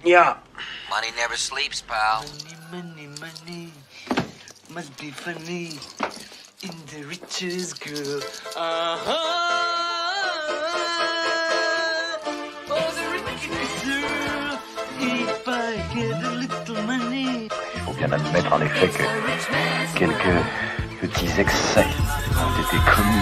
Yeah. Money never sleeps, pal. Money, money, money. Must be funny in the richest girl. Uh-huh. Oh, the richest girl. If I get a little money. Il faut bien admettre en effet que quelques petits excès ont été commis.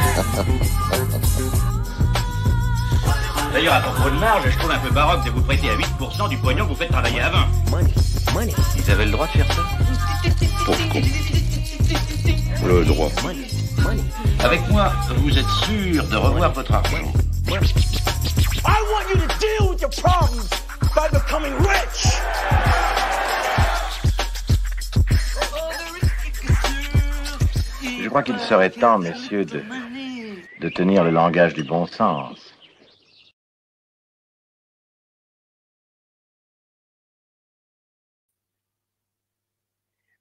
D'ailleurs, à propos de marge, je trouve un peu baroque de vous prêter à 8% du pognon que vous faites travailler à 20. Money. Ils avaient le droit de faire ça? Pourquoi? Le droit. Avec moi, vous êtes sûr de revoir votre argent. I want you to deal with your problems by becoming rich. Je crois qu'il serait temps, messieurs, de tenir le langage du bon sens.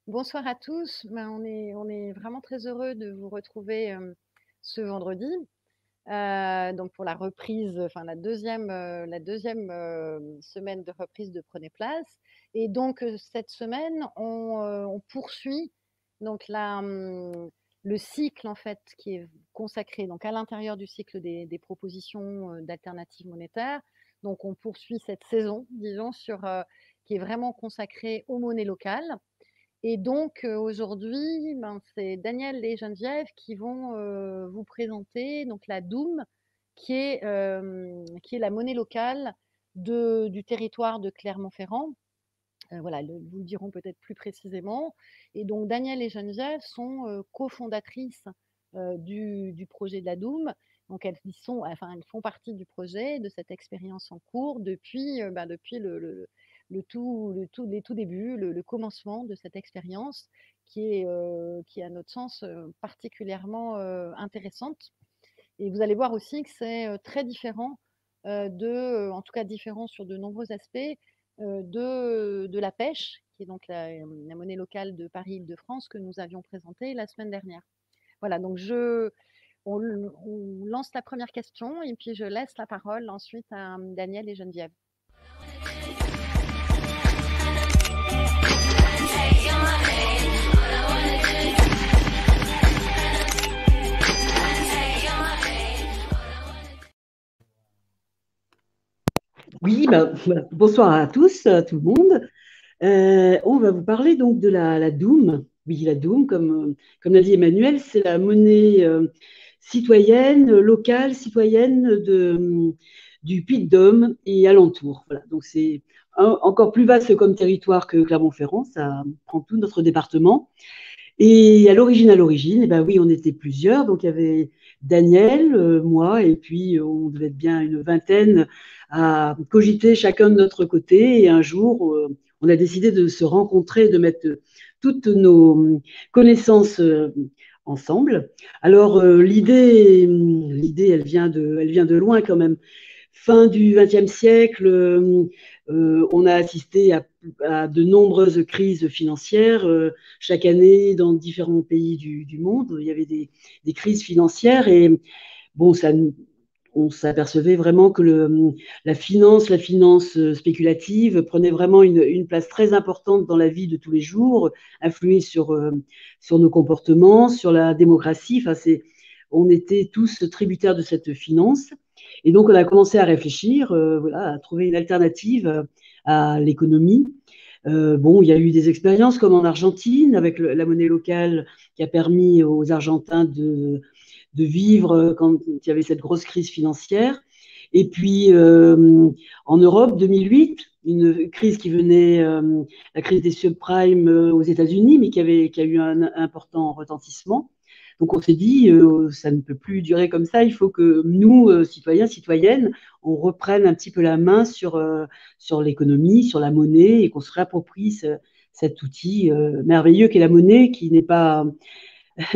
Bonsoir à tous. On est vraiment très heureux de vous retrouver ce vendredi. Donc pour la reprise, enfin la deuxième semaine de reprise de Prenez Place. Et donc cette semaine, on poursuit donc le cycle en fait qui est consacré donc à l'intérieur du cycle des propositions d'alternatives monétaires. Donc on poursuit cette saison, disons, qui est vraiment consacrée aux monnaies locales. Et donc aujourd'hui, c'est Daniel et Geneviève qui vont vous présenter donc la Doum, qui est la monnaie locale du territoire de Clermont-Ferrand. Voilà, vous le diront peut-être plus précisément. Et donc Daniel et Geneviève sont cofondatrices du projet de la Doum. Donc elles font partie du projet, de cette expérience en cours depuis les tout débuts, le commencement de cette expérience qui est à notre sens particulièrement intéressante. Et vous allez voir aussi que c'est très différent en tout cas différent sur de nombreux aspects de la pêche, qui est donc la monnaie locale de Paris-Île-de-France que nous avions présentée la semaine dernière. Voilà, donc on lance la première question et puis je laisse la parole ensuite à Daniel et Geneviève. Oui, bonsoir à tous, à tout le monde. On va vous parler donc de la Doum. Oui, la Doum, comme l'a dit Emmanuel, c'est la monnaie citoyenne, locale, citoyenne du Puy-de-Dôme et alentour. Voilà, donc c'est encore plus vaste comme territoire que Clermont-Ferrand, ça prend tout notre département. Et à l'origine, eh ben oui, on était plusieurs. Donc, il y avait Daniel, moi, et puis on devait être bien une vingtaine à cogiter chacun de notre côté. Et un jour, on a décidé de se rencontrer, de mettre toutes nos connaissances ensemble. Alors, l'idée, elle vient de loin quand même. Fin du XXe siècle, on a assisté à de nombreuses crises financières. Chaque année, dans différents pays du monde, il y avait des crises financières. Et bon, on s'apercevait vraiment que la finance spéculative prenait vraiment une place très importante dans la vie de tous les jours, influait sur nos comportements, sur la démocratie. Enfin, on était tous tributaires de cette finance. Et donc, on a commencé à réfléchir, à trouver une alternative à l'économie. Il y a eu des expériences comme en Argentine avec la monnaie locale qui a permis aux Argentins de vivre quand il y avait cette grosse crise financière. Et puis, en Europe, 2008, une crise qui venait, la crise des subprimes aux États-Unis, mais qui a eu un important retentissement. Donc, on s'est dit, ça ne peut plus durer comme ça. Il faut que nous, citoyens, citoyennes, on reprenne un petit peu la main sur l'économie, sur la monnaie, et qu'on se réapproprie cet outil merveilleux qu'est la monnaie, qui n'est pas,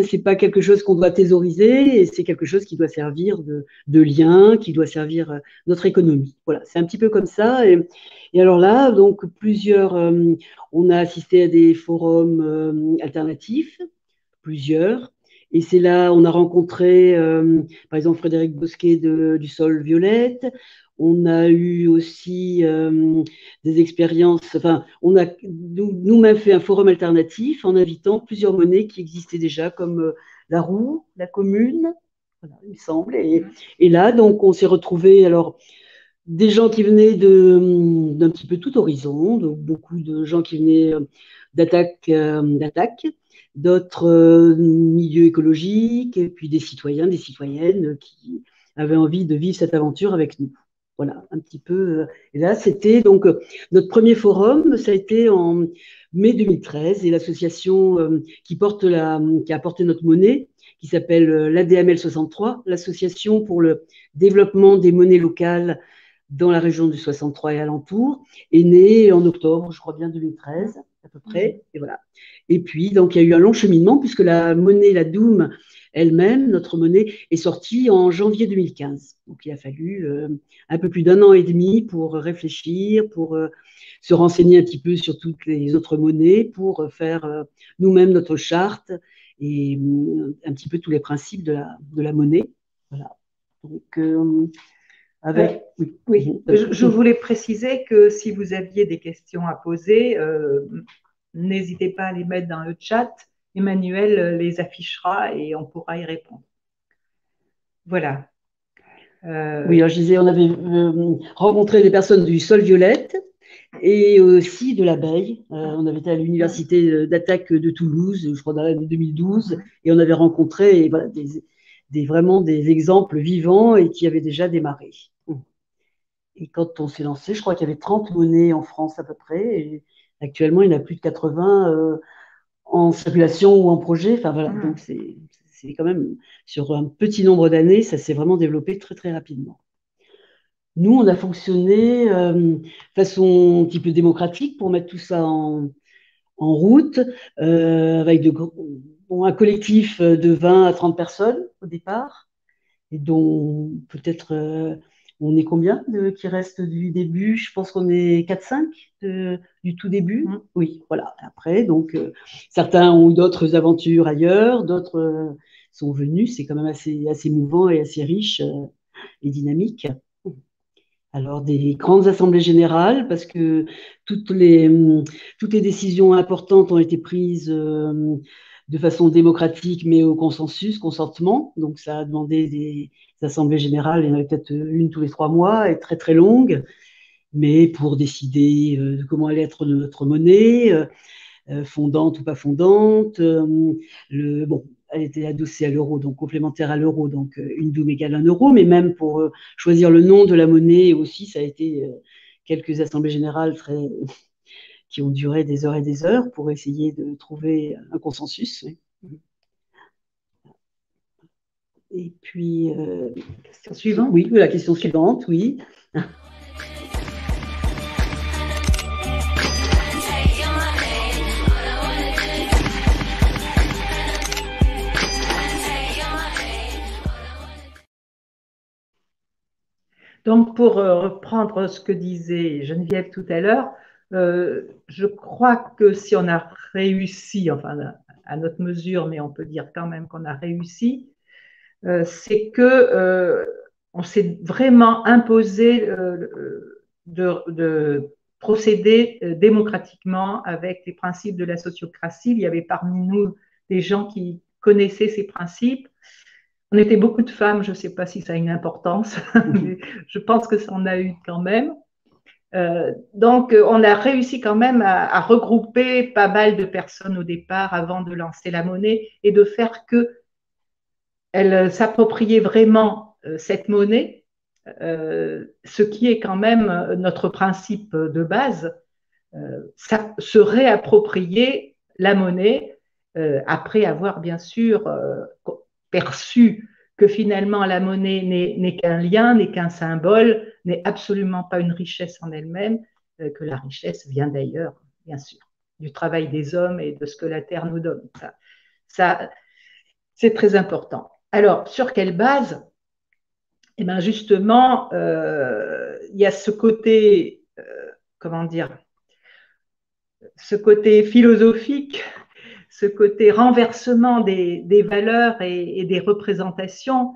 c'est pas quelque chose qu'on doit thésauriser, et c'est quelque chose qui doit servir de lien, qui doit servir notre économie. Voilà, c'est un petit peu comme ça. Et alors là, donc on a assisté à des forums alternatifs, plusieurs. Et c'est là, on a rencontré, par exemple, Frédéric Bosquet du Sol Violette. On a eu aussi des expériences, enfin, on a nous-mêmes fait un forum alternatif en invitant plusieurs monnaies qui existaient déjà, comme la roue, la commune, voilà, il me semble. Et là, donc, on s'est retrouvés, alors, des gens qui venaient d'un petit peu tout horizon, donc beaucoup de gens qui venaient d'attaque, d'autres milieux écologiques, et puis des citoyens, des citoyennes qui avaient envie de vivre cette aventure avec nous. Voilà, un petit peu. Et là, c'était donc notre premier forum, ça a été en mai 2013, et l'association qui a porté notre monnaie, qui s'appelle l'ADML 63, l'association pour le développement des monnaies locales dans la région du 63 et alentour, est née en octobre, je crois bien 2013 à peu près, et voilà. Et puis, donc, il y a eu un long cheminement, puisque la monnaie, la Doom elle-même, notre monnaie, est sortie en janvier 2015. Donc, il a fallu un peu plus d'un an et demi pour réfléchir, pour se renseigner un petit peu sur toutes les autres monnaies, pour faire nous-mêmes notre charte et un petit peu tous les principes de la monnaie. Voilà. Donc, avec... Oui. Je voulais préciser que si vous aviez des questions à poser, n'hésitez pas à les mettre dans le chat. Emmanuel les affichera et on pourra y répondre. Voilà. Oui, alors je disais, on avait rencontré des personnes du Sol Violette et aussi de l'abeille. On avait été à l'université d'attaque de Toulouse, je crois, en 2012, et on avait rencontré voilà, vraiment des exemples vivants et qui avaient déjà démarré. Et quand on s'est lancé, je crois qu'il y avait 30 monnaies en France à peu près, et actuellement, il y en a plus de 80 en circulation ou en projet. Enfin voilà, donc c'est quand même, sur un petit nombre d'années, ça s'est vraiment développé très très rapidement. Nous, on a fonctionné de façon un petit peu démocratique pour mettre tout ça en route, avec un collectif de 20 à 30 personnes au départ, et dont peut-être on est combien qui restent du début? Je pense qu'on est 4-5 du tout début. Oui, voilà. Après, donc, certains ont eu d'autres aventures ailleurs, d'autres sont venus. C'est quand même assez mouvant et assez riche et dynamique. Alors, des grandes assemblées générales, parce que toutes les décisions importantes ont été prises de façon démocratique, mais au consentement. Donc, ça a demandé des assemblées générales, il y en avait peut-être une tous les 3 mois, et très très longue, mais pour décider de comment allait être notre monnaie, fondante ou pas fondante. Bon, elle était adossée à l'euro, donc complémentaire à l'euro, donc une Doom égale 1 euro, mais même pour choisir le nom de la monnaie aussi, ça a été quelques assemblées générales qui ont duré des heures et des heures pour essayer de trouver un consensus. Et puis, question suivante. Oui, la question suivante, oui. Donc, pour reprendre ce que disait Geneviève tout à l'heure, je crois que si on a réussi, enfin à notre mesure, mais on peut dire quand même qu'on a réussi, c'est que on s'est vraiment imposé de procéder démocratiquement avec les principes de la sociocratie. Il y avait parmi nous des gens qui connaissaient ces principes. On était beaucoup de femmes, je ne sais pas si ça a une importance, mais je pense que ça en a eu quand même. Donc, on a réussi quand même à regrouper pas mal de personnes au départ avant de lancer la monnaie et de faire qu'elles s'appropriaient vraiment cette monnaie, ce qui est quand même notre principe de base, se réapproprier la monnaie après avoir bien sûr perçu que finalement la monnaie n'est qu'un lien, n'est qu'un symbole, n'est absolument pas une richesse en elle-même, que la richesse vient d'ailleurs, bien sûr, du travail des hommes et de ce que la terre nous donne. Ça c'est très important. Alors, sur quelle base? Eh bien, justement, il y a ce côté, comment dire, ce côté philosophique, ce côté renversement des valeurs et des représentations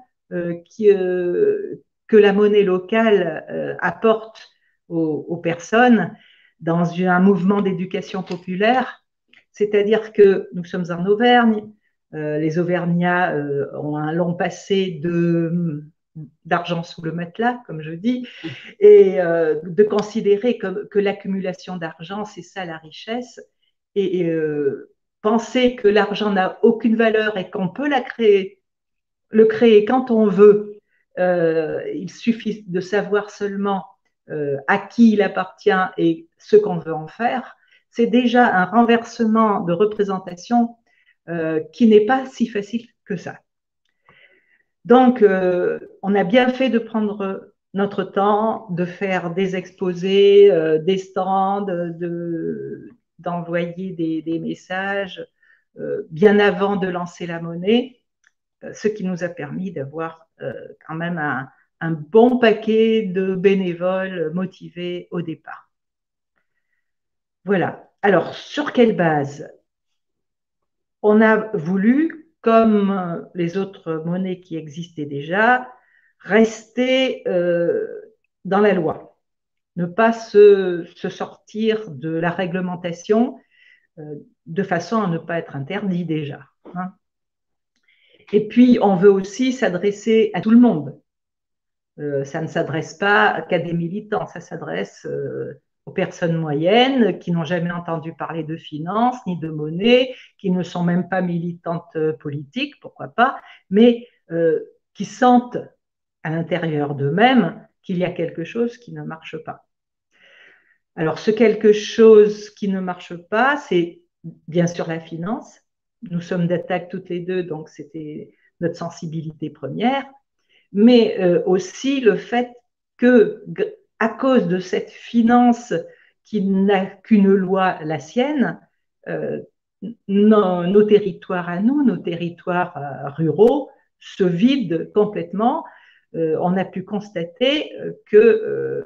que la monnaie locale apporte aux personnes dans un mouvement d'éducation populaire. C'est-à-dire que nous sommes en Auvergne, les Auvergnats ont un long passé d'argent sous le matelas, comme je dis, et de considérer que l'accumulation d'argent, c'est ça la richesse, et penser que l'argent n'a aucune valeur et qu'on peut le créer quand on veut. Il suffit de savoir seulement à qui il appartient et ce qu'on veut en faire. C'est déjà un renversement de représentation qui n'est pas si facile que ça. Donc, on a bien fait de prendre notre temps, de faire des exposés, des stands, d'envoyer des messages bien avant de lancer la monnaie, ce qui nous a permis d'avoir quand même un bon paquet de bénévoles motivés au départ. Voilà. Alors, sur quelle base? On a voulu, comme les autres monnaies qui existaient déjà, rester dans la loi, ne pas se sortir de la réglementation de façon à ne pas être interdit déjà. Hein. Et puis, on veut aussi s'adresser à tout le monde. Ça ne s'adresse pas qu'à des militants, ça s'adresse aux personnes moyennes qui n'ont jamais entendu parler de finance ni de monnaie, qui ne sont même pas militantes politiques, pourquoi pas, mais qui sentent à l'intérieur d'eux-mêmes qu'il y a quelque chose qui ne marche pas. Alors, ce quelque chose qui ne marche pas, c'est bien sûr la finance. Nous sommes d'attaque toutes les deux, donc c'était notre sensibilité première, mais aussi le fait que, à cause de cette finance qui n'a qu'une loi, la sienne, nos territoires à nous, nos territoires ruraux, se vident complètement. On a pu constater que,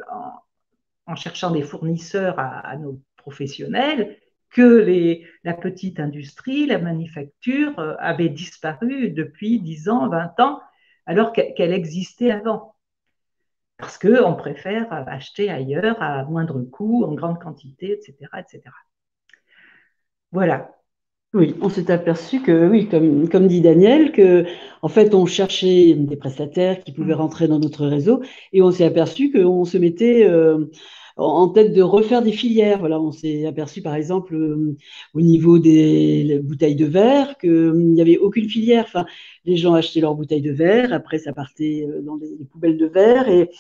en cherchant des fournisseurs à nos professionnels, que la petite industrie, la manufacture avait disparu depuis 10 ans, 20 ans, alors qu'elle existait avant. Parce qu'on préfère acheter ailleurs à moindre coût, en grande quantité, etc. etc. Voilà. Oui, on s'est aperçu que, oui, comme dit Daniel, que en fait, on cherchait des prestataires qui pouvaient rentrer dans notre réseau et on s'est aperçu qu'on se mettait en tête de refaire des filières. Voilà, on s'est aperçu, par exemple, au niveau des bouteilles de verre, qu'il n'y avait aucune filière. Enfin, les gens achetaient leurs bouteilles de verre, après, ça partait dans les poubelles de verre et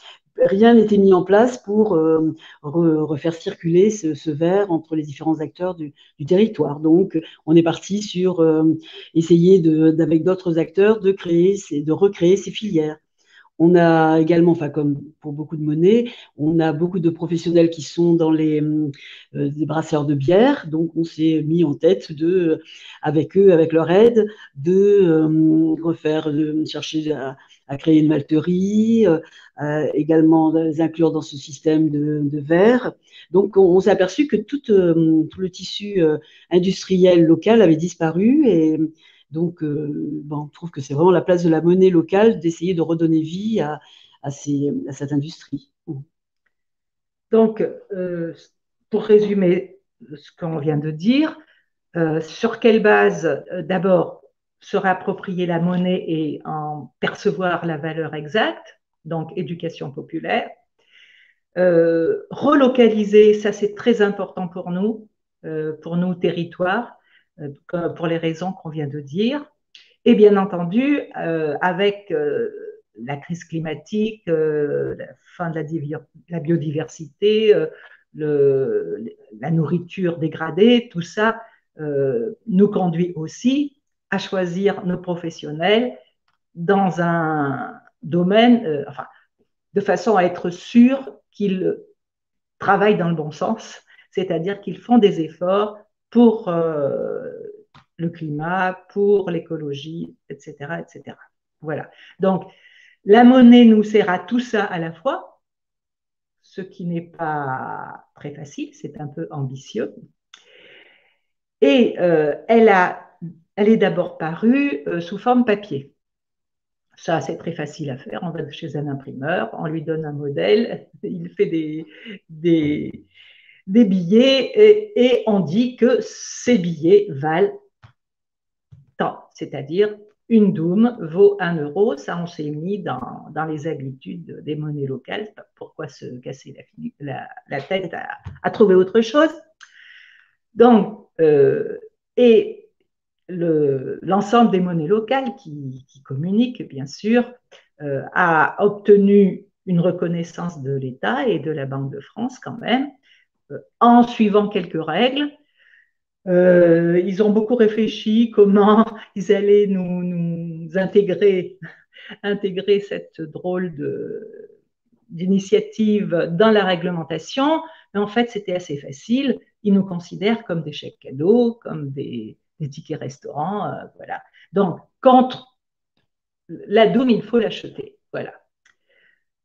rien n'était mis en place pour refaire circuler ce verre entre les différents acteurs du territoire. Donc, on est parti sur essayer avec d'autres acteurs de recréer ces filières. On a également, enfin comme pour beaucoup de monnaies, on a beaucoup de professionnels qui sont dans des brasseurs de bière. Donc, on s'est mis en tête avec eux, avec leur aide, de chercher à créer une malterie, également les inclure dans ce système de verre. Donc, on s'est aperçu que tout le tissu industriel local avait disparu et donc, on trouve que c'est vraiment la place de la monnaie locale d'essayer de redonner vie à cette industrie. Donc, pour résumer ce qu'on vient de dire, sur quelle base, d'abord, se réapproprier la monnaie et en percevoir la valeur exacte, donc éducation populaire. Relocaliser, ça c'est très important pour nous territoires, pour les raisons qu'on vient de dire. Et bien entendu, avec la crise climatique, la fin de la biodiversité, la nourriture dégradée, tout ça nous conduit aussi à choisir nos professionnels dans un domaine, de façon à être sûr qu'ils travaillent dans le bon sens, c'est-à-dire qu'ils font des efforts pour le climat, pour l'écologie, etc., etc. Voilà. Donc, la monnaie nous sert à tout ça à la fois, ce qui n'est pas très facile, c'est un peu ambitieux. Et elle est d'abord parue sous forme papier. Ça, c'est très facile à faire. On va chez un imprimeur, on lui donne un modèle, il fait des billets et on dit que ces billets valent tant, c'est-à-dire une doum vaut 1 euro. Ça, on s'est mis dans les habitudes des monnaies locales. Pourquoi se casser la tête à trouver autre chose? Donc, et l'ensemble des monnaies locales qui communiquent, bien sûr, a obtenu une reconnaissance de l'État et de la Banque de France quand même, en suivant quelques règles. Ils ont beaucoup réfléchi comment ils allaient nous intégrer cette drôle d'initiative dans la réglementation. Mais en fait, c'était assez facile. Ils nous considèrent comme des chèques cadeaux, comme des tickets restaurants. Voilà. Donc, contre la Doum, il faut l'acheter. Voilà.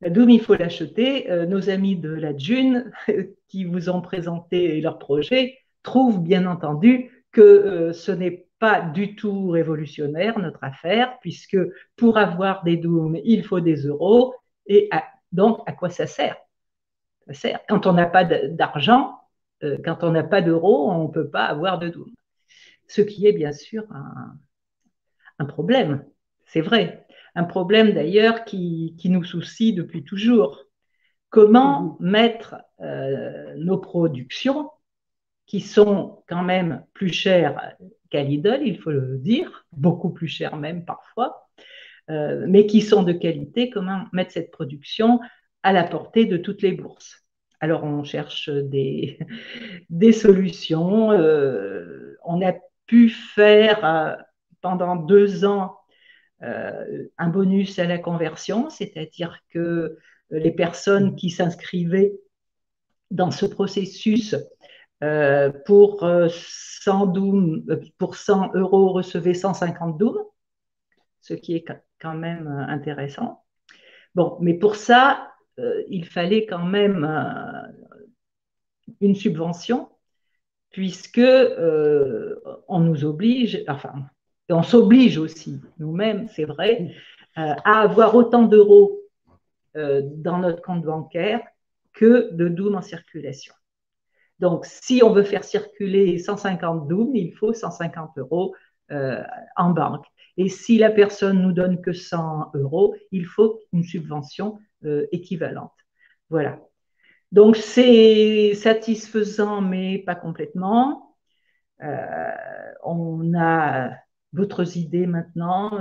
La Doum, il faut l'acheter. Nos amis de la Djun qui vous ont présenté leur projet trouvent bien entendu que ce n'est pas du tout révolutionnaire notre affaire, puisque pour avoir des Doum, il faut des euros. Et donc, à quoi ça sert? Ça sert. Quand on n'a pas d'argent, quand on n'a pas d'euros, on ne peut pas avoir de Doum. Ce qui est bien sûr un problème, c'est vrai. Un problème d'ailleurs qui nous soucie depuis toujours. Comment mettre nos productions, qui sont quand même plus chères qu'à Lidl, il faut le dire, beaucoup plus chères même parfois, mais qui sont de qualité, comment mettre cette production à la portée de toutes les bourses? Alors on cherche des solutions. On a pu faire pendant 2 ans un bonus à la conversion, c'est-à-dire que les personnes qui s'inscrivaient dans ce processus pour 100 euros recevaient 150 doumes, ce qui est quand même intéressant. Bon, mais pour ça, il fallait quand même une subvention, puisque on nous oblige, enfin, on s'oblige aussi nous-mêmes, c'est vrai, à avoir autant d'euros dans notre compte bancaire que de doumes en circulation. Donc, si on veut faire circuler 150 doumes, il faut 150 euros en banque. Et si la personne nous donne que 100 euros, il faut une subvention équivalente. Voilà. Donc, c'est satisfaisant, mais pas complètement. On a d'autres idées maintenant,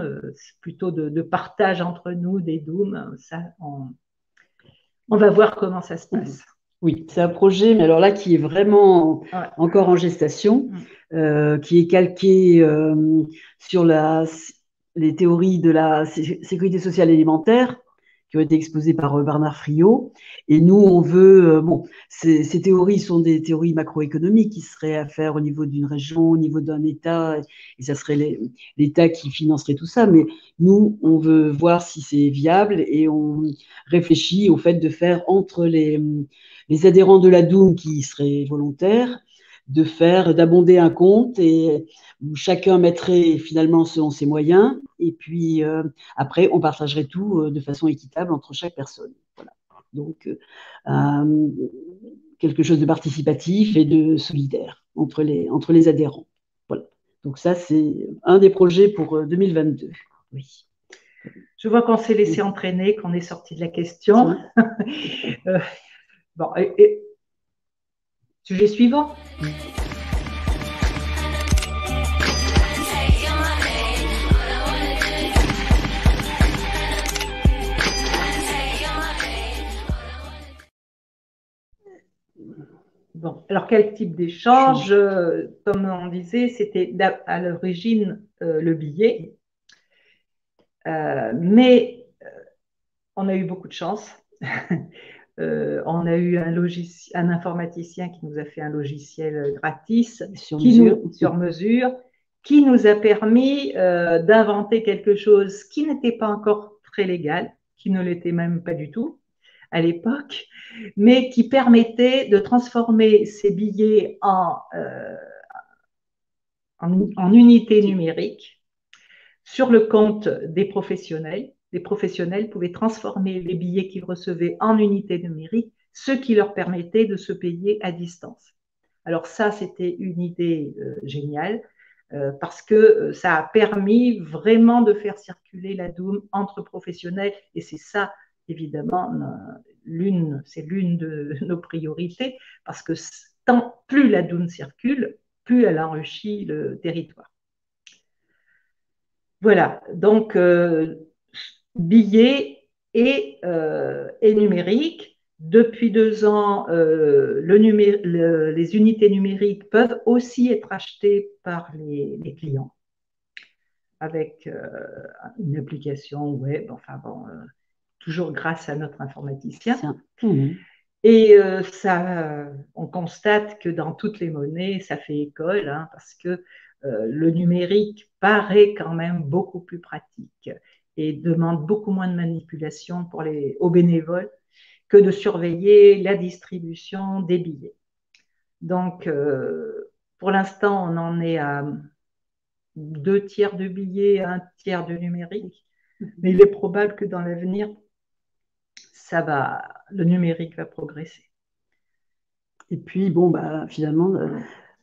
plutôt de partage entre nous des doumes. Ça, on va voir comment ça se passe. Oui, c'est un projet, mais alors là, qui est vraiment encore en gestation, qui est calqué sur les théories de la sécurité sociale élémentaire, qui ont été exposées par Bernard Friot. Et nous, on veut, ces théories sont des théories macroéconomiques qui seraient à faire au niveau d'une région, au niveau d'un État, et ça serait l'État qui financerait tout ça. Mais nous, on veut voir si c'est viable et on réfléchit au fait de faire entre les adhérents de la Doum qui seraient volontaires, d'abonder un compte et où chacun mettrait finalement selon ses moyens, et puis après on partagerait tout de façon équitable entre chaque personne. Voilà. Donc quelque chose de participatif et de solidaire entre les adhérents. Voilà. Donc ça, c'est un des projets pour 2022. Oui. Je vois qu'on s'est laissé entraîner, qu'on est sorti de la question. Bon, sujet suivant. Bon, alors quel type d'échange? Comme on disait, c'était à l'origine le billet, mais on a eu beaucoup de chance. On a eu un informaticien qui nous a fait un logiciel gratis sur mesure, qui nous a permis d'inventer quelque chose qui n'était pas encore très légal, qui ne l'était même pas du tout à l'époque, mais qui permettait de transformer ces billets en unités numériques sur le compte des professionnels, les professionnels pouvaient transformer les billets qu'ils recevaient en unités numériques, ce qui leur permettait de se payer à distance. Alors ça, c'était une idée géniale parce que ça a permis vraiment de faire circuler la Doom entre professionnels et c'est ça, évidemment, c'est l'une de nos priorités parce que plus la Doom circule, plus elle enrichit le territoire. Voilà, donc billets et numérique. Depuis 2 ans, les unités numériques peuvent aussi être achetées par les clients avec une application web, enfin bon, toujours grâce à notre informaticien. Et on constate que dans toutes les monnaies, ça fait école, hein, parce que le numérique paraît quand même beaucoup plus pratique et demande beaucoup moins de manipulation aux bénévoles que de surveiller la distribution des billets. Donc, pour l'instant, on en est à 2/3 de billets, 1/3 de numérique, mais il est probable que dans l'avenir, le numérique va progresser. Et puis, bon, bah, finalement,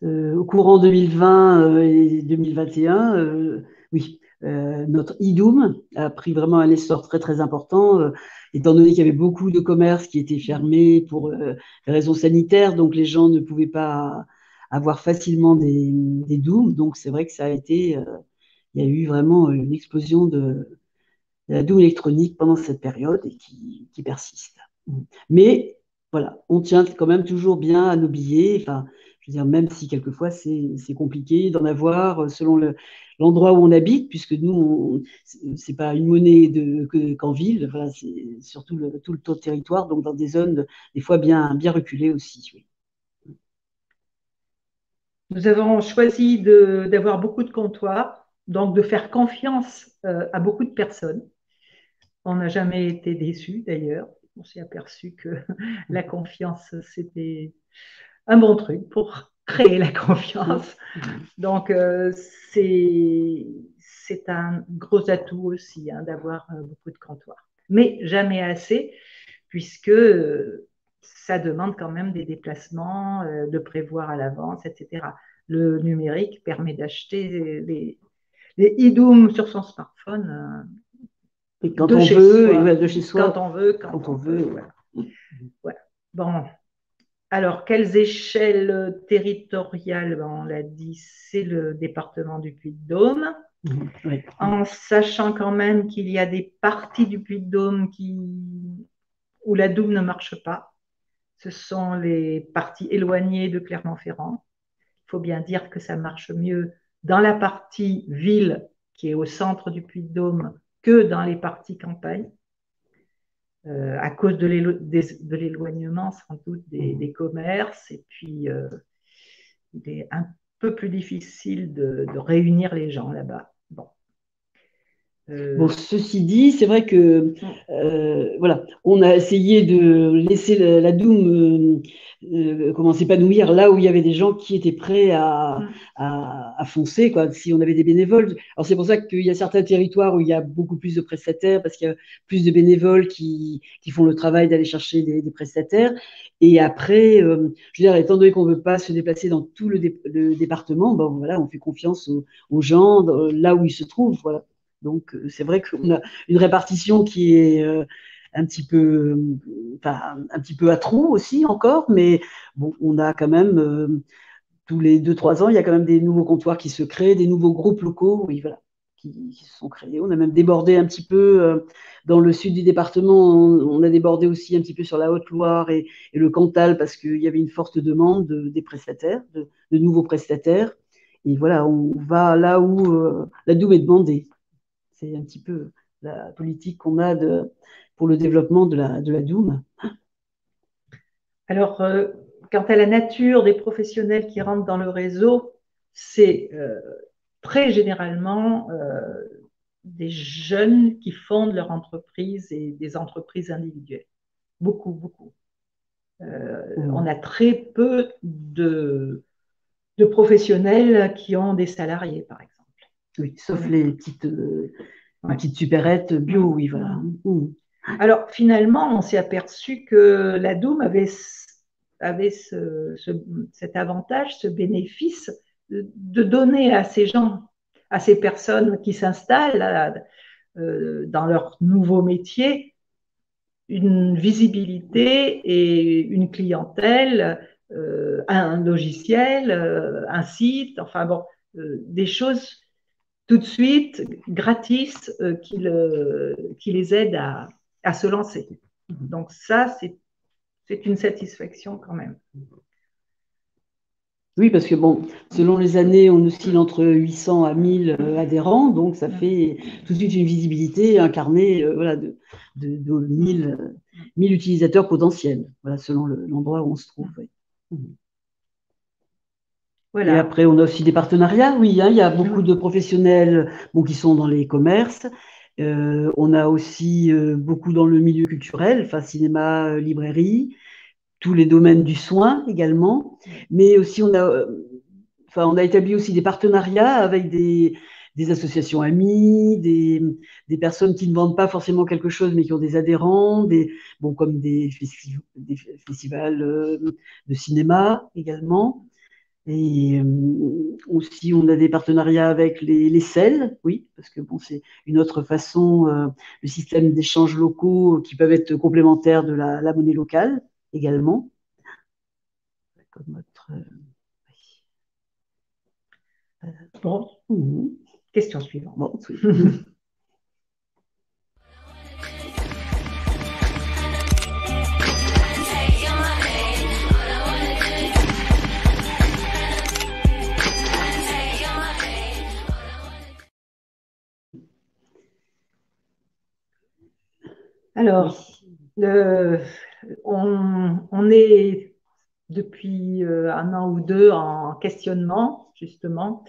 au courant 2020 et 2021, oui, notre e-Doom a pris vraiment un essor très, très important, étant donné qu'il y avait beaucoup de commerces qui étaient fermés pour des raisons sanitaires, donc les gens ne pouvaient pas avoir facilement des Dooms. Donc, c'est vrai que ça a été, il y a eu vraiment une explosion de la Doom électronique pendant cette période et qui persiste. Mais voilà, on tient quand même toujours bien à nos billets. Enfin, je veux dire, même si quelquefois c'est compliqué d'en avoir selon l'endroit où on habite, puisque nous, c'est pas une monnaie qu'en ville. Voilà, c'est surtout tout le territoire, donc dans des zones des fois bien reculées aussi. Oui. Nous avons choisi d'avoir beaucoup de comptoirs, donc de faire confiance à beaucoup de personnes. On n'a jamais été déçus d'ailleurs. On s'est aperçu que la confiance, c'était un bon truc pour créer la confiance. Donc, c'est un gros atout aussi hein, d'avoir beaucoup de comptoirs. Mais jamais assez, puisque ça demande quand même des déplacements, de prévoir à l'avance, etc. Le numérique permet d'acheter les e-Doom sur son smartphone. Et quand on veut, de chez soi. Quand on veut, quand on veut. Voilà. Voilà. Bon. Alors, quelles échelles territoriales? On l'a dit, c'est le département du Puy-de-Dôme. Oui. En sachant quand même qu'il y a des parties du Puy-de-Dôme où la Doom ne marche pas. Ce sont les parties éloignées de Clermont-Ferrand. Il faut bien dire que ça marche mieux dans la partie ville qui est au centre du Puy-de-Dôme que dans les parties campagne, à cause de l'éloignement sans doute des commerces, et puis il est un peu plus difficile de réunir les gens là-bas. Bon. Bon, ceci dit, c'est vrai que voilà, on a essayé de laisser la Doom s'épanouir là où il y avait des gens qui étaient prêts à foncer, quoi, si on avait des bénévoles. Alors c'est pour ça qu'il y a certains territoires où il y a beaucoup plus de prestataires, parce qu'il y a plus de bénévoles qui font le travail d'aller chercher des prestataires. Et après, je veux dire, étant donné qu'on ne veut pas se déplacer dans tout le département, bon, voilà, on fait confiance aux gens là où ils se trouvent, voilà. Donc, c'est vrai qu'on a une répartition qui est un petit peu à trous aussi encore, mais bon, on a quand même, tous les 2-3 ans, il y a quand même des nouveaux comptoirs qui se créent, des nouveaux groupes locaux, oui, voilà, qui se sont créés. On a même débordé un petit peu dans le sud du département, on a débordé aussi un petit peu sur la Haute-Loire et le Cantal, parce qu'il y avait une forte demande des prestataires, de nouveaux prestataires. Et voilà, on va là où la Doom est demandée. C'est un petit peu la politique qu'on a pour le développement de la Doom. Alors, quant à la nature des professionnels qui rentrent dans le réseau, c'est très généralement des jeunes qui fondent leur entreprise et des entreprises individuelles. Beaucoup, beaucoup. On a très peu de professionnels qui ont des salariés, par exemple. Oui, sauf les Une petite supérette bio, oui, voilà. Alors, finalement, on s'est aperçu que la Doom avait cet avantage, ce bénéfice de donner à ces gens, à ces personnes qui s'installent dans leur nouveau métier, une visibilité et une clientèle, un logiciel, un site, enfin bon, des choses tout de suite gratis qui les aident à se lancer. Donc ça, c'est une satisfaction quand même. Oui, parce que bon, selon les années, on oscille entre 800 à 1000 adhérents, donc ça fait tout de suite une visibilité, un carnet voilà, de 1000 utilisateurs potentiels, voilà, selon l'endroit où on se trouve. Oui. Voilà. Et après, on a aussi des partenariats, oui, hein, il y a beaucoup de professionnels qui sont dans les commerces. On a aussi beaucoup dans le milieu culturel, enfin cinéma, librairie, tous les domaines du soin également, mais aussi on a établi aussi des partenariats avec des associations amies, des personnes qui ne vendent pas forcément quelque chose, mais qui ont des adhérents, comme des festivals de cinéma également. Et aussi, on a des partenariats avec les SEL, oui, parce que bon, c'est une autre façon, le système d'échanges locaux qui peuvent être complémentaires de la monnaie locale également. Comme autre, bon. Question suivante. Bon, Alors, on est depuis un an ou deux en questionnement, justement.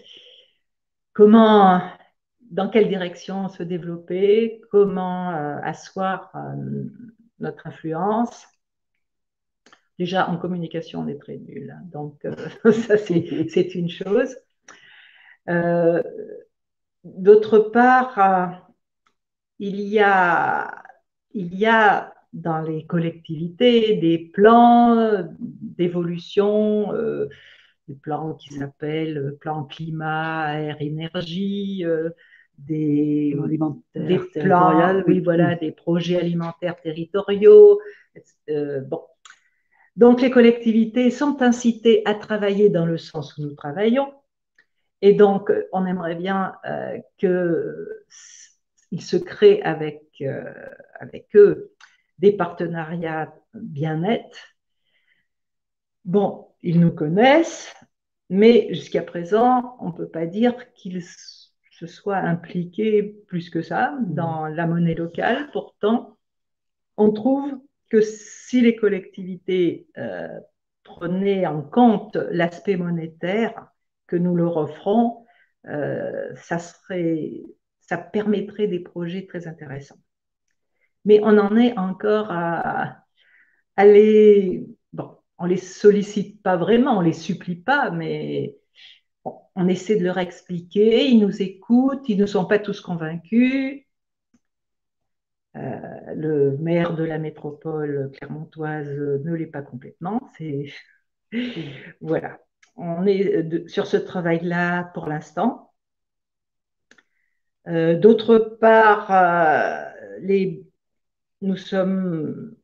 Dans quelle direction se développer, comment asseoir notre influence. Déjà, en communication, on est très nul, hein, donc ça, c'est une chose. D'autre part, il y a dans les collectivités des plans d'évolution, des plans qui s'appellent plans climat, air, énergie, des plans, oui, voilà, des projets alimentaires territoriaux. Bon. Donc, les collectivités sont incitées à travailler dans le sens où nous travaillons. Et donc, on aimerait bien qu'ils se créent avec eux des partenariats bien nets. Bon, ils nous connaissent, mais jusqu'à présent, on ne peut pas dire qu'ils se soient impliqués plus que ça dans la monnaie locale. Pourtant, on trouve que si les collectivités prenaient en compte l'aspect monétaire que nous leur offrons, ça permettrait des projets très intéressants. Mais on en est encore à les... Bon, on ne les sollicite pas vraiment, on ne les supplie pas, mais on essaie de leur expliquer, ils nous écoutent, ils ne sont pas tous convaincus. Le maire de la métropole clermontoise ne l'est pas complètement. Voilà. On est sur ce travail-là pour l'instant. D'autre part, nous sommes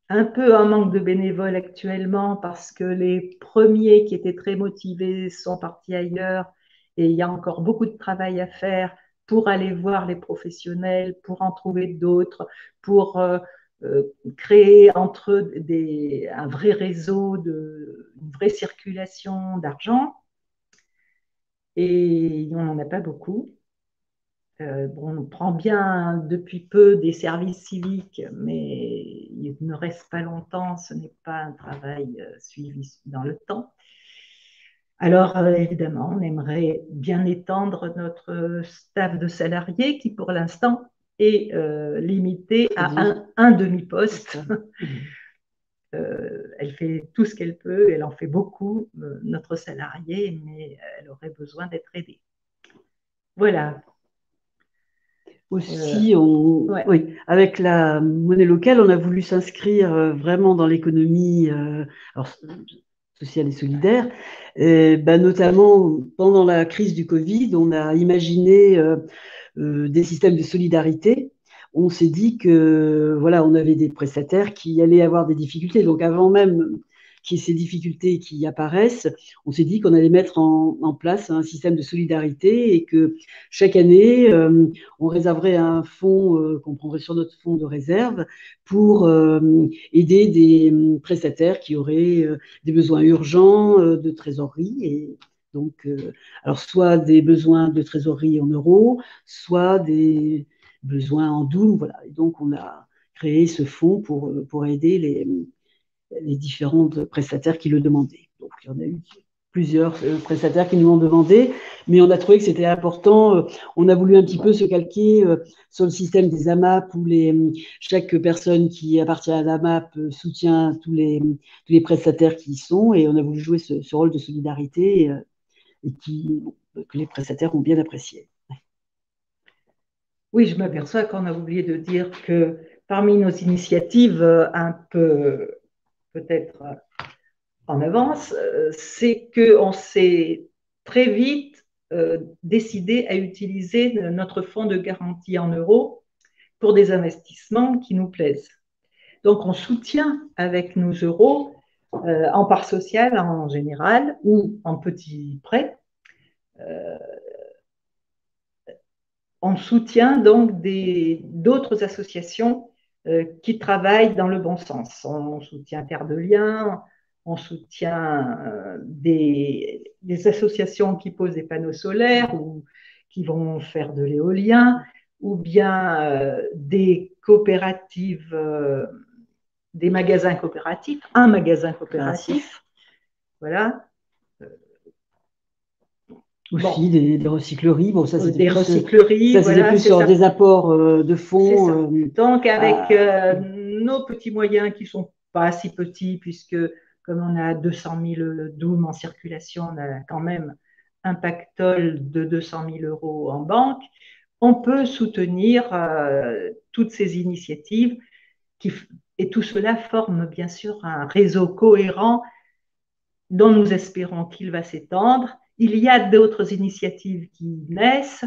un peu en manque de bénévoles actuellement parce que les premiers qui étaient très motivés sont partis ailleurs et il y a encore beaucoup de travail à faire pour aller voir les professionnels, pour en trouver d'autres, pour créer entre eux un vrai réseau, une vraie circulation d'argent. Et on n'en a pas beaucoup. On prend bien depuis peu des services civiques, mais il ne reste pas longtemps, ce n'est pas un travail suivi dans le temps. Alors, évidemment, on aimerait bien étendre notre staff de salariés qui, pour l'instant, est limité à un demi-poste. Elle fait tout ce qu'elle peut, elle en fait beaucoup, notre salariée, mais elle aurait besoin d'être aidée. Voilà. Aussi, Ouais. oui, avec la monnaie locale, on a voulu s'inscrire vraiment dans l'économie alors, sociale et solidaire. Et, notamment pendant la crise du Covid, on a imaginé des systèmes de solidarité. On s'est dit que voilà, on avait des prestataires qui allaient avoir des difficultés. Donc avant même qu'il y ait ces difficultés qui apparaissent, on s'est dit qu'on allait mettre en place un système de solidarité et que chaque année, on réserverait un fonds qu'on prendrait sur notre fonds de réserve pour aider des prestataires qui auraient des besoins urgents de trésorerie. Et donc, alors soit des besoins de trésorerie en euros, soit des besoins en Doom. Voilà. Et donc, on a créé ce fonds pour aider les différents prestataires qui le demandaient. Donc, il y en a eu plusieurs prestataires qui nous l'ont demandé, mais on a trouvé que c'était important. On a voulu un petit peu se calquer sur le système des AMAP où chaque personne qui appartient à l'AMAP soutient tous les prestataires qui y sont, et on a voulu jouer ce rôle de solidarité et que les prestataires ont bien apprécié. Oui, je m'aperçois qu'on a oublié de dire que parmi nos initiatives un peu peut-être en avance, c'est qu'on s'est très vite décidé à utiliser notre fonds de garantie en euros pour des investissements qui nous plaisent. Donc, on soutient avec nos euros, en part sociale en général ou en petits prêts, on soutient donc d'autres associations qui travaillent dans le bon sens. On soutient Terre de Liens, on soutient des associations qui posent des panneaux solaires ou qui vont faire de l'éolien, ou bien des coopératives, des magasins coopératifs, un magasin coopératif, voilà. Aussi des recycleries. Bon, ça, c'était des plus, recycleries, ça, c'était voilà, plus sur des apports de fonds. Donc, avec nos petits moyens qui ne sont pas si petits, puisque comme on a 200 000 Doom en circulation, on a quand même un pactole de 200 000 euros en banque, on peut soutenir toutes ces initiatives et tout cela forme bien sûr un réseau cohérent dont nous espérons qu'il va s'étendre. Il y a d'autres initiatives qui naissent.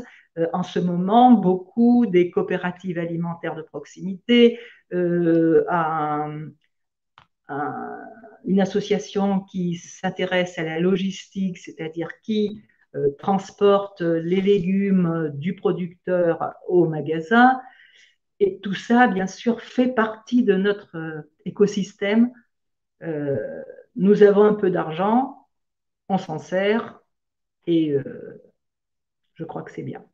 En ce moment, beaucoup des coopératives alimentaires de proximité, une association qui s'intéresse à la logistique, c'est-à-dire qui transporte les légumes du producteur au magasin. Et tout ça, bien sûr, fait partie de notre écosystème. Nous avons un peu d'argent, on s'en sert, et je crois que c'est bien.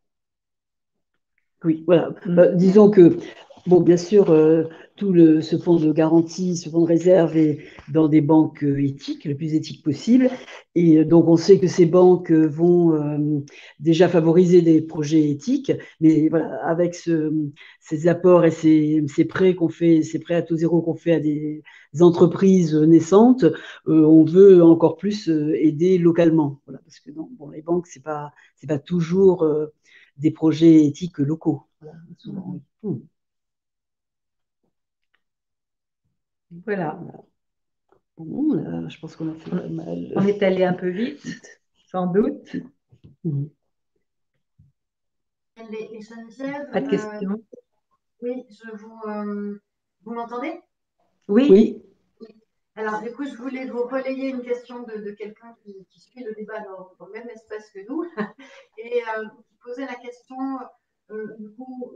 Oui, voilà. Disons que, bon, bien sûr, ce fonds de garantie, ce fonds de réserve est dans des banques éthiques, le plus éthique possible. Et donc, on sait que ces banques vont déjà favoriser des projets éthiques. Mais voilà, avec ces apports et ces prêts qu'on fait, ces prêts à taux zéro qu'on fait à des entreprises naissantes, on veut encore plus aider localement. Voilà, parce que non, bon, les banques, c'est pas toujours des projets éthiques locaux. Voilà, souvent, oui. Voilà. Bon, là, je pense qu'on a fait pas mal. On est allé un peu vite, sans doute. Les Geneviève, pas de questions. Oui, vous m'entendez? Oui. Alors, du coup, je voulais vous relayer une question de quelqu'un qui suit le débat dans le même espace que nous et qui posait la question, du coup,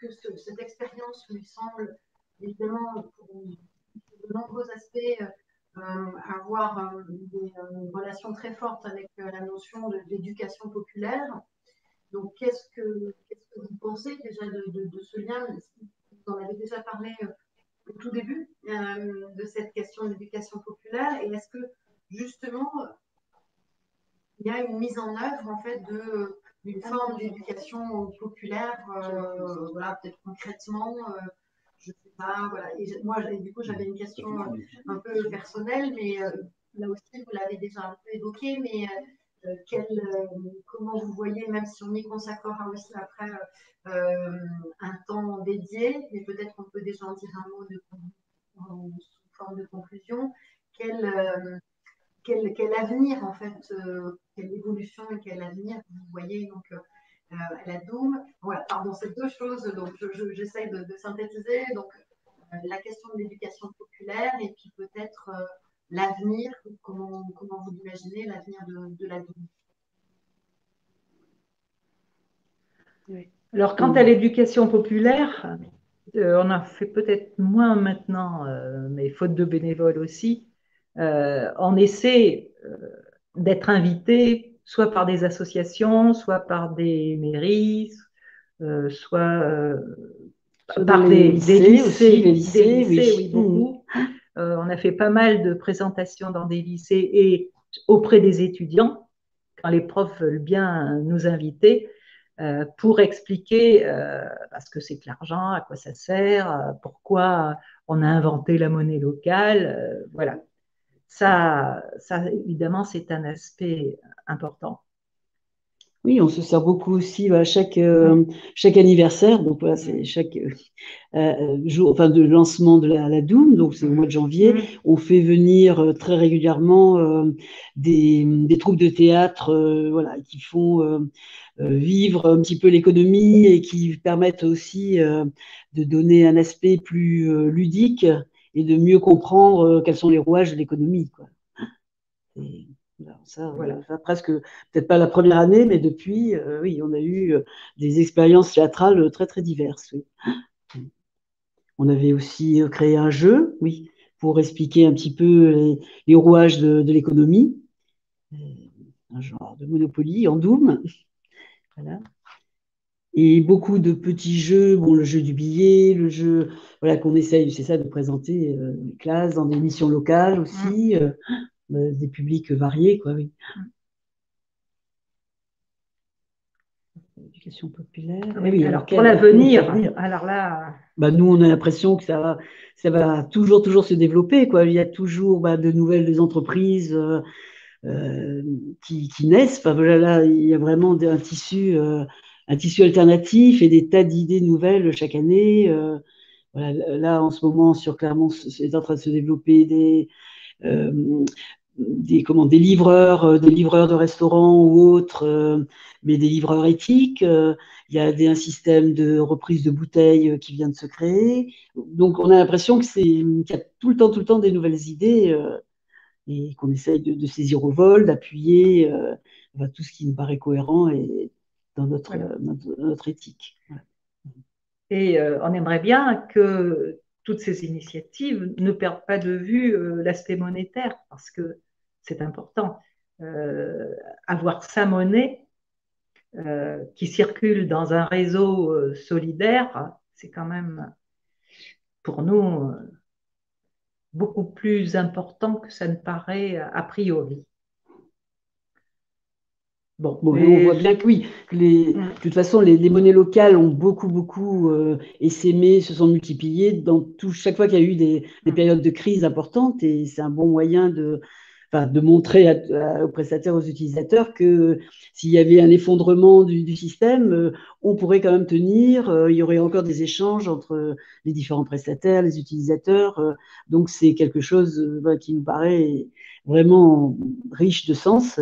que cette expérience lui semble, évidemment, pour de nombreux aspects, avoir des relations très fortes avec la notion d'éducation populaire. Donc, qu'est-ce que vous pensez déjà de ce lien? Vous en avez déjà parlé au tout début de cette question d'éducation populaire, et est-ce que justement il y a une mise en œuvre en fait d'une forme d'éducation populaire, voilà, peut-être concrètement, je sais pas, voilà. Et moi, du coup, j'avais une question un peu personnelle, mais là aussi vous l'avez déjà un peu évoqué, mais comment vous voyez, même si on y consacrera aussi après un temps dédié, mais peut-être qu'on peut déjà en dire un mot sous forme de conclusion, quel avenir, en fait, quelle évolution et quel avenir vous voyez donc, à la Doum. Voilà, pardon, c'est deux choses, donc j'essaye de synthétiser. Donc, la question de l'éducation populaire et puis peut-être l'avenir, comment vous imaginez l'avenir de la Doum. Oui. Alors, quant à l'éducation populaire, on en fait peut-être moins maintenant, mais faute de bénévoles aussi, on essaie d'être invité soit par des associations, soit par des mairies, soit par des lycées aussi, des lycées, oui, beaucoup. On a fait pas mal de présentations dans des lycées et auprès des étudiants, quand les profs veulent bien nous inviter, pour expliquer ce que c'est que l'argent, à quoi ça sert, pourquoi on a inventé la monnaie locale. Voilà. Ça, évidemment, c'est un aspect important. Oui, on se sert beaucoup aussi à chaque anniversaire. Donc voilà, c'est chaque jour, enfin de lancement de la Doum, donc c'est au mois de janvier. On fait venir très régulièrement des troupes de théâtre, voilà, qui font vivre un petit peu l'économie et qui permettent aussi de donner un aspect plus ludique et de mieux comprendre quels sont les rouages de l'économie, quoi. Et ça, voilà, presque, peut-être pas la première année, mais depuis, oui, on a eu des expériences théâtrales très, très diverses. Oui. On avait aussi créé un jeu, oui, pour expliquer un petit peu les rouages de l'économie. Un genre de Monopoly en Doom. Voilà. Et beaucoup de petits jeux, bon, le jeu du billet, le jeu, voilà, qu'on essaye, c'est ça, de présenter les classes dans des missions locales aussi. Des publics variés, quoi, oui. L'éducation populaire. Oui, alors pour l'avenir, alors là. Nous, on a l'impression que ça va toujours se développer, quoi. Il y a toujours de nouvelles entreprises qui naissent. Enfin, voilà, là, il y a vraiment un tissu alternatif et des tas d'idées nouvelles chaque année. Voilà, là, en ce moment, sur Clermont, c'est en train de se développer des livreurs de restaurants ou autres, mais des livreurs éthiques. Il y a un système de reprise de bouteilles qui vient de se créer. Donc, on a l'impression qu'il y a tout le temps des nouvelles idées et qu'on essaye de saisir au vol, d'appuyer tout ce qui nous paraît cohérent et dans notre éthique. Voilà. Et on aimerait bien que toutes ces initiatives ne perdent pas de vue l'aspect monétaire, parce que c'est important. Avoir sa monnaie qui circule dans un réseau solidaire, c'est quand même, pour nous, beaucoup plus important que ça ne paraît a priori. Bon, on voit bien que oui, de toute façon, les monnaies locales ont beaucoup essaimé, se sont multipliées chaque fois qu'il y a eu des périodes de crise importantes, et c'est un bon moyen de montrer aux prestataires, aux utilisateurs que s'il y avait un effondrement du système, on pourrait quand même tenir, il y aurait encore des échanges entre les différents prestataires, les utilisateurs, donc c'est quelque chose qui nous paraît vraiment riche de sens,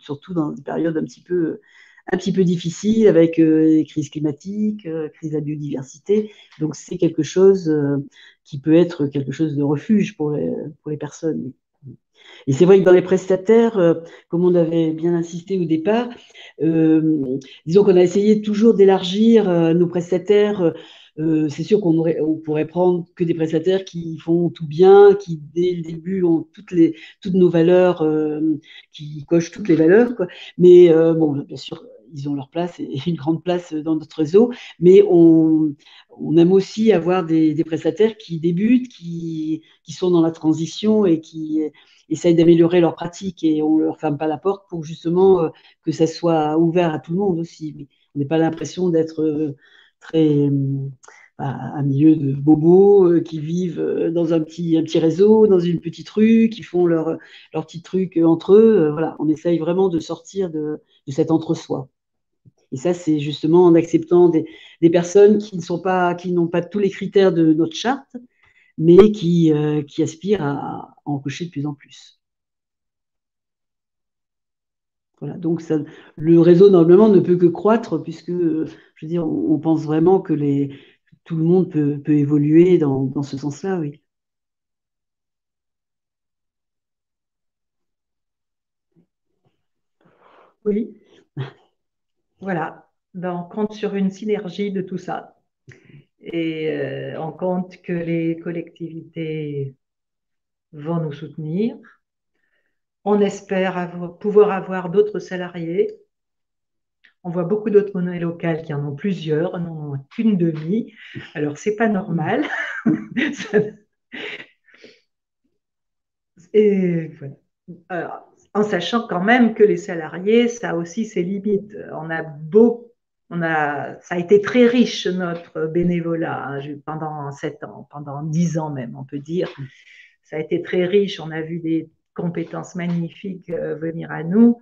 surtout dans des périodes un petit peu difficiles avec les crises climatiques, crise de la biodiversité. Donc c'est quelque chose qui peut être quelque chose de refuge pour les personnes. Et c'est vrai que dans les prestataires, comme on avait bien insisté au départ, disons qu'on a essayé toujours d'élargir nos prestataires. C'est sûr qu'on pourrait prendre que des prestataires qui font tout bien, qui dès le début ont toutes nos valeurs, qui cochent toutes les valeurs, quoi. Mais bon, bien sûr, ils ont leur place et une grande place dans notre réseau, mais on aime aussi avoir des prestataires qui débutent, qui sont dans la transition et qui essayent d'améliorer leur pratique, et on ne leur ferme pas la porte pour justement que ça soit ouvert à tout le monde aussi. On n'a pas l'impression d'être très un milieu de bobos qui vivent dans un petit réseau, dans une petite rue, qui font leur petits trucs entre eux. Voilà, on essaye vraiment de sortir de cet entre-soi. Et ça, c'est justement en acceptant des personnes qui n'ont pas tous les critères de notre charte, mais qui aspirent à en cocher de plus en plus. Voilà, donc le réseau normalement ne peut que croître puisque, je veux dire, on pense vraiment que tout le monde peut évoluer dans ce sens-là, oui. Oui, voilà. Ben, on compte sur une synergie de tout ça. Et on compte que les collectivités vont nous soutenir. On espère pouvoir avoir d'autres salariés. On voit beaucoup d'autres monnaies locales qui en ont plusieurs, n'en ont qu'une demi. Alors, c'est pas normal. Et voilà. Alors, en sachant quand même que les salariés, ça a aussi ses limites. Ça a été très riche notre bénévolat hein, pendant 7 ans, pendant 10 ans même, on peut dire. Ça a été très riche. On a vu des compétences magnifiques venir à nous.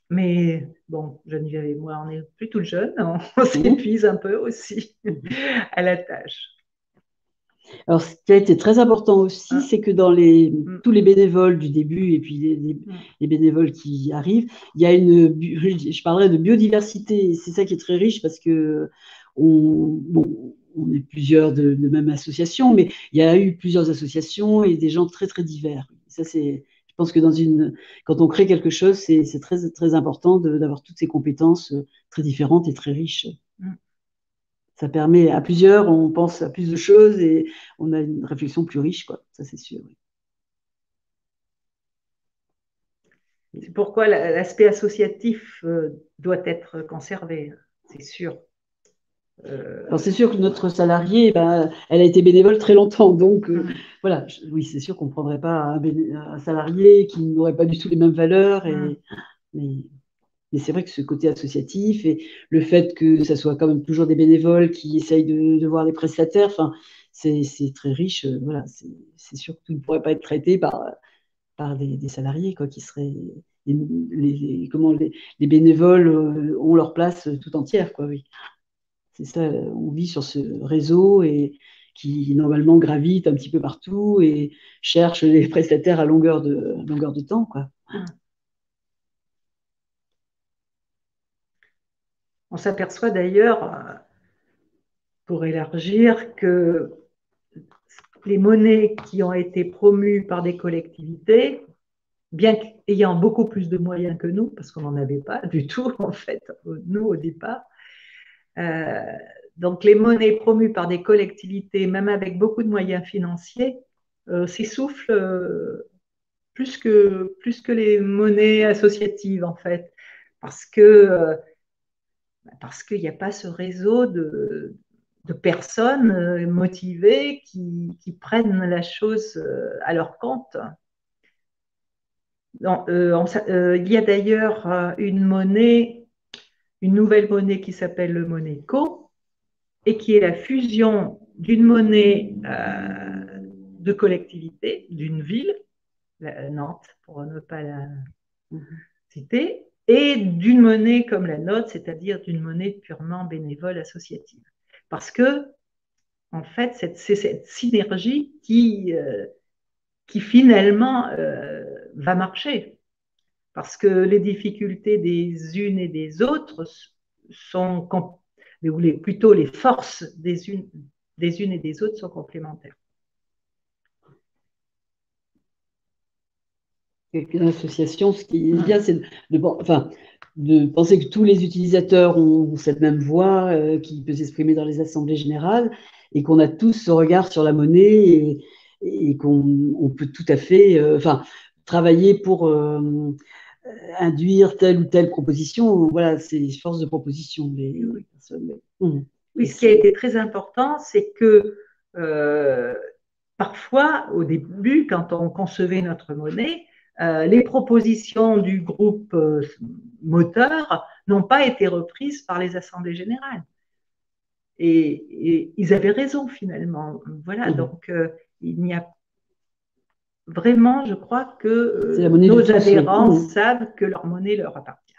Mais bon, Geneviève et moi, on est plus tout jeunes, on s'épuise un peu aussi à la tâche. Alors, ce qui a été très important aussi, c'est que dans tous les bénévoles du début et puis les bénévoles qui arrivent, il y a je parlerai de biodiversité. C'est ça qui est très riche parce que on est plusieurs de même association, mais il y a eu plusieurs associations et des gens très, très divers. Ça, je pense que quand on crée quelque chose, c'est très, très important d'avoir toutes ces compétences très différentes et très riches. Ça permet à plusieurs, on pense à plus de choses et on a une réflexion plus riche, quoi. Ça, c'est sûr. Oui. C'est pourquoi l'aspect associatif doit être conservé, c'est sûr. Alors, c'est sûr que notre salariée, elle a été bénévole très longtemps. Donc, voilà, oui, c'est sûr qu'on ne prendrait pas un salarié qui n'aurait pas du tout les mêmes valeurs. Mais c'est vrai que ce côté associatif et le fait que ça soit quand même toujours des bénévoles qui essayent de voir les prestataires, c'est très riche. Voilà, c'est sûr que tout ne pourrait pas être traité par des salariés, quoi, qui seraient les bénévoles ont leur place tout entière, quoi, oui. C'est ça, on vit sur ce réseau et qui normalement gravite un petit peu partout et cherche les prestataires à longueur de temps, quoi. On s'aperçoit d'ailleurs, pour élargir, que les monnaies qui ont été promues par des collectivités, bien qu'ayant beaucoup plus de moyens que nous, parce qu'on n'en avait pas du tout, en fait, nous, au départ, donc les monnaies promues par des collectivités, même avec beaucoup de moyens financiers, s'essoufflent plus que les monnaies associatives, en fait, parce qu'il n'y a pas ce réseau de personnes motivées qui prennent la chose à leur compte. Il y a d'ailleurs une nouvelle monnaie qui s'appelle le Monéco et qui est la fusion d'une monnaie de collectivité, d'une ville, Nantes, pour ne pas la citer, et d'une monnaie comme la nôtre, c'est-à-dire d'une monnaie purement bénévole associative. Parce que, en fait, c'est cette synergie qui finalement va marcher. Parce que les difficultés des unes et des autres plutôt les forces des unes et des autres sont complémentaires. Et puis dans l'association, ce qui est bien, c'est de penser que tous les utilisateurs ont cette même voix qui peut s'exprimer dans les assemblées générales et qu'on a tous ce regard sur la monnaie et qu'on peut tout à fait travailler pour induire telle ou telle proposition. Voilà, c'est force de proposition. Oui, ce qui a été très important, c'est que parfois, au début, quand on concevait notre monnaie, les propositions du groupe moteur n'ont pas été reprises par les assemblées générales. Et ils avaient raison finalement. Voilà, donc il n'y a vraiment, je crois que nos adhérents savent que leur monnaie leur appartient.